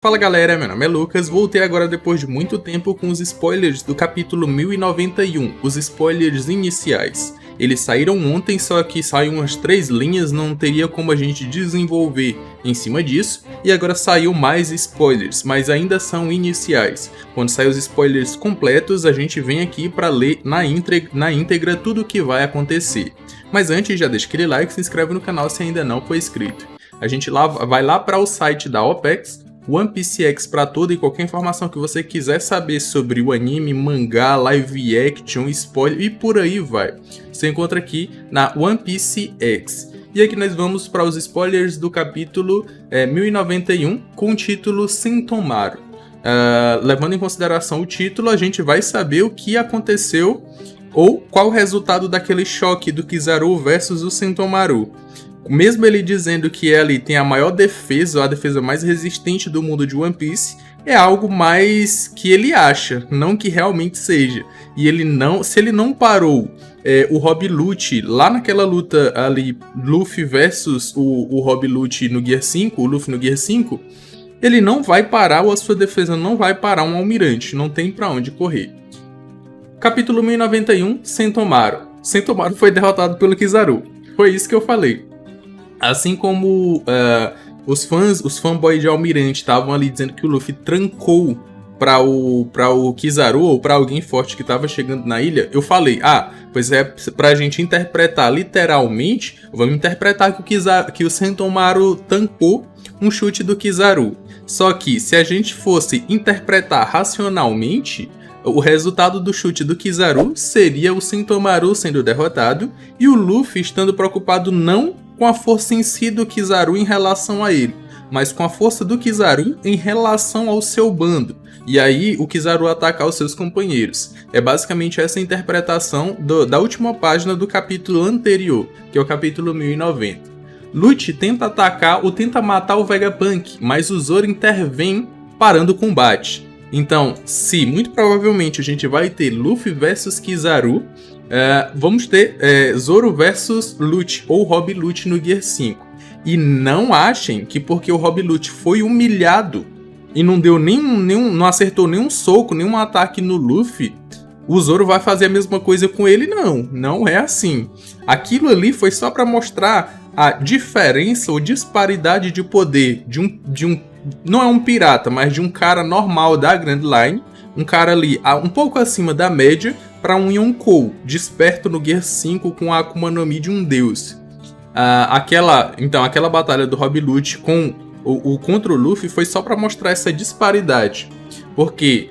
Fala galera, meu nome é Lucas, voltei agora depois de muito tempo com os spoilers do capítulo 1091, os spoilers iniciais. Eles saíram ontem, só que saíram umas 3 linhas, não teria como a gente desenvolver em cima disso, e agora saiu mais spoilers, mas ainda são iniciais. Quando sair os spoilers completos, a gente vem aqui para ler na íntegra tudo o que vai acontecer. Mas antes, já deixa aquele like e se inscreve no canal se ainda não for inscrito. A gente vai lá para o site da OPEX, One Piece X, para toda e qualquer informação que você quiser saber sobre o anime, mangá, live action, spoiler e por aí vai. Você encontra aqui na One Piece X. E aqui nós vamos para os spoilers do capítulo 1091 com o título Sentomaru. Levando em consideração o título, a gente vai saber o que aconteceu ou qual o resultado daquele choque do Kizaru versus o Sentomaru. Mesmo ele dizendo que ele tem a maior defesa, ou a defesa mais resistente do mundo de One Piece, é algo mais que ele acha, não que realmente seja. E se ele não parou o Rob Lucci lá naquela luta ali, Luffy versus o Rob Lucci no Gear 5, o Luffy no Gear 5, ele não vai parar, ou a sua defesa não vai parar um almirante, não tem pra onde correr. Capítulo 1091, Sentomaru. Sentomaru foi derrotado pelo Kizaru. Foi isso que eu falei. Assim como os fanboys de Almirante estavam ali dizendo que o Luffy trancou para o Kizaru ou para alguém forte que estava chegando na ilha, eu falei, pois é, pra gente interpretar literalmente, vamos interpretar que o Sentomaru tancou um chute do Kizaru. Só que se a gente fosse interpretar racionalmente, o resultado do chute do Kizaru seria o Sentomaru sendo derrotado e o Luffy estando preocupado não com a força em si do Kizaru em relação a ele, mas com a força do Kizaru em relação ao seu bando. E aí o Kizaru atacar os seus companheiros. É basicamente essa interpretação da última página do capítulo anterior, que é o capítulo 1090. Lucci tenta atacar ou tenta matar o Vegapunk, mas o Zoro intervém parando o combate. Então, se muito provavelmente a gente vai ter Luffy versus Kizaru, vamos ter Zoro versus Lucci, ou Rob Lucci no Gear 5. E não achem que porque o Rob Lucci foi humilhado e não deu não acertou nenhum soco, nenhum ataque no Luffy, o Zoro vai fazer a mesma coisa com ele, não. Não é assim. Aquilo ali foi só para mostrar a diferença ou disparidade de poder de um não é um pirata, mas de um cara normal da Grand Line, um cara ali um pouco acima da média, para um Yonkou, desperto no Gear 5 com a Akuma no Mi de um deus. Aquela batalha do Rob Lucci contra o Luffy foi só para mostrar essa disparidade. Porque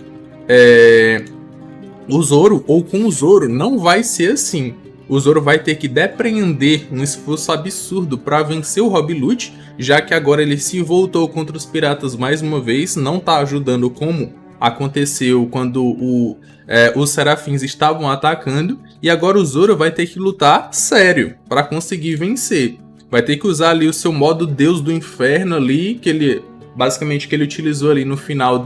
o Zoro, ou com o Zoro, não vai ser assim. O Zoro vai ter que depreender um esforço absurdo para vencer o Rob Lucci, já que agora ele se voltou contra os piratas mais uma vez, não tá ajudando como aconteceu quando os Serafins estavam atacando, e agora o Zoro vai ter que lutar sério para conseguir vencer. Vai ter que usar ali o seu modo Deus do Inferno ali, que ele utilizou ali no final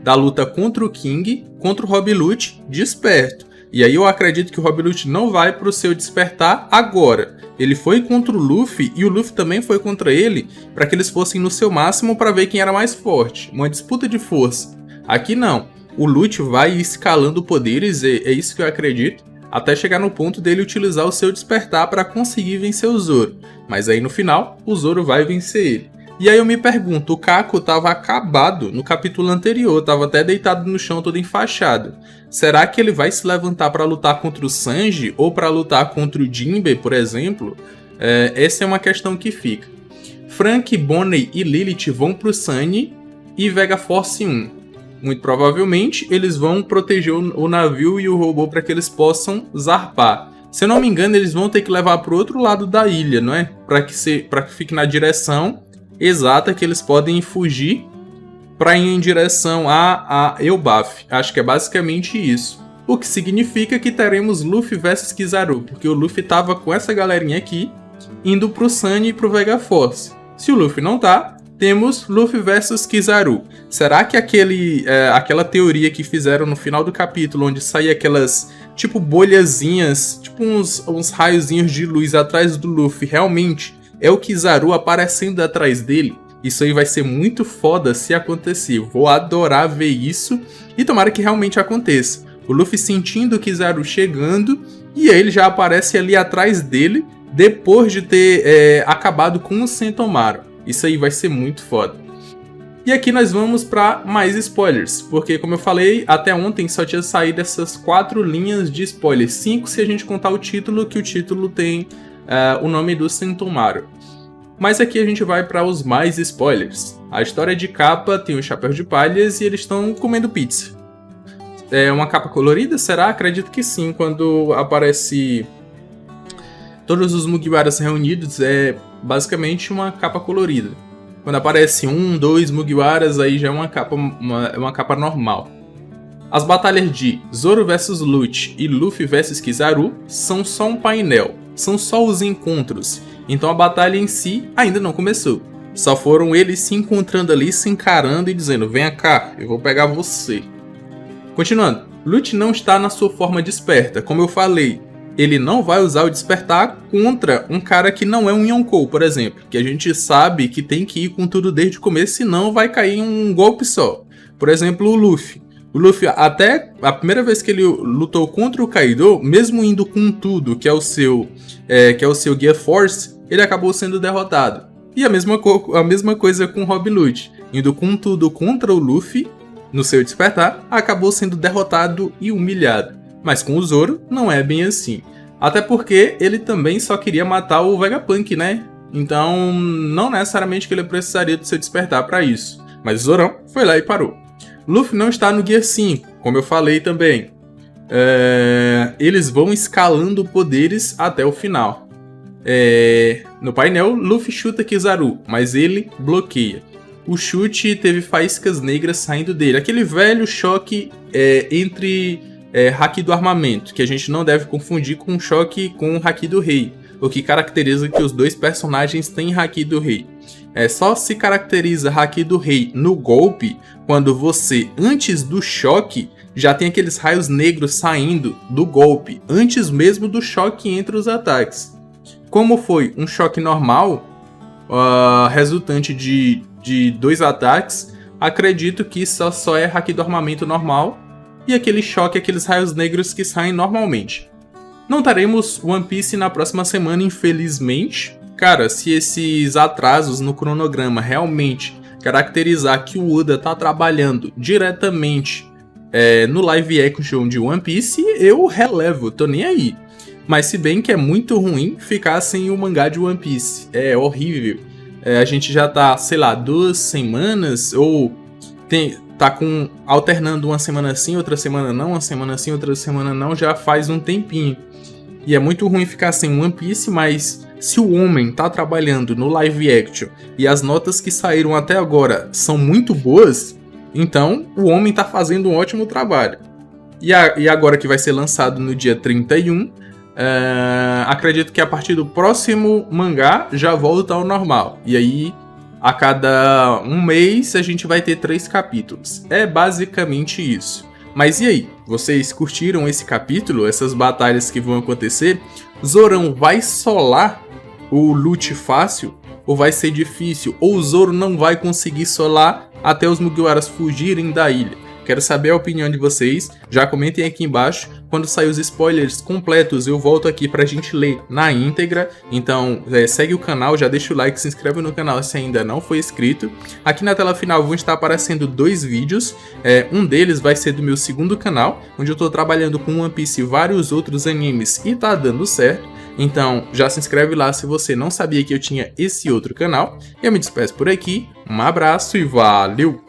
da luta contra o King, contra o Rob Lucci, desperto. E aí eu acredito que o Rob Lucci não vai pro seu despertar agora. Ele foi contra o Luffy e o Luffy também foi contra ele para que eles fossem no seu máximo para ver quem era mais forte. Uma disputa de força. Aqui não. O Lucci vai escalando poderes, é isso que eu acredito, até chegar no ponto dele utilizar o seu despertar para conseguir vencer o Zoro. Mas aí no final, o Zoro vai vencer ele. E aí eu me pergunto, o Kako estava acabado no capítulo anterior, estava até deitado no chão todo enfaixado. Será que ele vai se levantar para lutar contra o Sanji ou para lutar contra o Jinbe, por exemplo? Essa é uma questão que fica. Frank, Bonnie e Lilith vão para o Sunny e Vega Force 1. Muito provavelmente eles vão proteger o navio e o robô para que eles possam zarpar. Se eu não me engano, eles vão ter que levar para o outro lado da ilha, não é? Para que fique na direção exata que eles podem fugir para ir em direção a Elbaf. Acho que é basicamente isso. O que significa que teremos Luffy versus Kizaru, porque o Luffy tava com essa galerinha aqui indo pro Sunny e pro Vega Force. Se o Luffy não tá, temos Luffy versus Kizaru. Será que aquela teoria que fizeram no final do capítulo, onde saía aquelas tipo bolhazinhas, tipo uns raiozinhos de luz atrás do Luffy, realmente é o Kizaru aparecendo atrás dele? Isso aí vai ser muito foda se acontecer. Vou adorar ver isso e tomara que realmente aconteça. O Luffy sentindo o Kizaru chegando e ele já aparece ali atrás dele depois de ter acabado com o Sentomaru. Isso aí vai ser muito foda. E aqui nós vamos para mais spoilers, porque como eu falei, até ontem só tinha saído essas 4 linhas de spoilers. 5 se a gente contar o título, que o título tem o nome do Sentomaru. Mas aqui a gente vai para os mais spoilers. A história de capa tem o chapéu de palhas e eles estão comendo pizza. É uma capa colorida? Será? Acredito que sim. Quando aparece todos os Mugiwaras reunidos, é basicamente uma capa colorida. Quando aparece 1, 2 Mugiwaras, aí já é uma capa normal. As batalhas de Zoro vs Lute e Luffy vs Kizaru são só um painel, são só os encontros. Então a batalha em si ainda não começou. Só foram eles se encontrando ali, se encarando e dizendo: venha cá, eu vou pegar você. Continuando, Lute não está na sua forma desperta, como eu falei. Ele não vai usar o despertar contra um cara que não é um Yonkou, por exemplo. Que a gente sabe que tem que ir com tudo desde o começo, senão vai cair em um golpe só. Por exemplo, o Luffy. O Luffy, até a primeira vez que ele lutou contra o Kaido, mesmo indo com tudo, que é o seu Gear Force, ele acabou sendo derrotado. E a mesma coisa com o Rob Lute. Indo com tudo contra o Luffy, no seu despertar, acabou sendo derrotado e humilhado. Mas com o Zoro não é bem assim. Até porque ele também só queria matar o Vegapunk, né? Então não necessariamente que ele precisaria do seu despertar para isso. Mas o Zorão foi lá e parou. Luffy não está no Gear 5, como eu falei também. Eles vão escalando poderes até o final. No painel, Luffy chuta Kizaru, mas ele bloqueia. O chute teve faíscas negras saindo dele. Aquele velho choque entre haki do armamento, que a gente não deve confundir com um choque com o haki do rei, o que caracteriza que os dois personagens têm haki do rei. Só se caracteriza haki do rei no golpe quando você, antes do choque, já tem aqueles raios negros saindo do golpe, antes mesmo do choque entre os ataques. Como foi um choque normal, resultante de 2 ataques, acredito que só é haki do armamento normal, e aquele choque, aqueles raios negros que saem normalmente. Não teremos One Piece na próxima semana, infelizmente. Cara, se esses atrasos no cronograma realmente caracterizar que o Oda tá trabalhando diretamente no live action de One Piece, eu relevo, tô nem aí. Mas se bem que é muito ruim ficar sem o mangá de One Piece, é horrível. A gente já tá, sei lá, 2 semanas, ou tá alternando uma semana sim, outra semana não, uma semana sim, outra semana não, já faz um tempinho. E é muito ruim ficar sem One Piece, mas se o homem tá trabalhando no live action e as notas que saíram até agora são muito boas, então o homem tá fazendo um ótimo trabalho. E agora que vai ser lançado no dia 31, acredito que a partir do próximo mangá já volta ao normal. E aí, a cada um mês, a gente vai ter 3 capítulos. É basicamente isso. Mas e aí? Vocês curtiram esse capítulo? Essas batalhas que vão acontecer? Zorão vai solar o Lute fácil? Ou vai ser difícil? Ou o Zoro não vai conseguir solar até os Mugiwaras fugirem da ilha? Quero saber a opinião de vocês, já comentem aqui embaixo. Quando sair os spoilers completos, eu volto aqui pra gente ler na íntegra. Então, segue o canal, já deixa o like, se inscreve no canal se ainda não foi inscrito. Aqui na tela final vão estar aparecendo 2 vídeos. Um deles vai ser do meu segundo canal, onde eu tô trabalhando com One Piece e vários outros animes e tá dando certo. Então, já se inscreve lá se você não sabia que eu tinha esse outro canal. Eu me despeço por aqui, um abraço e valeu!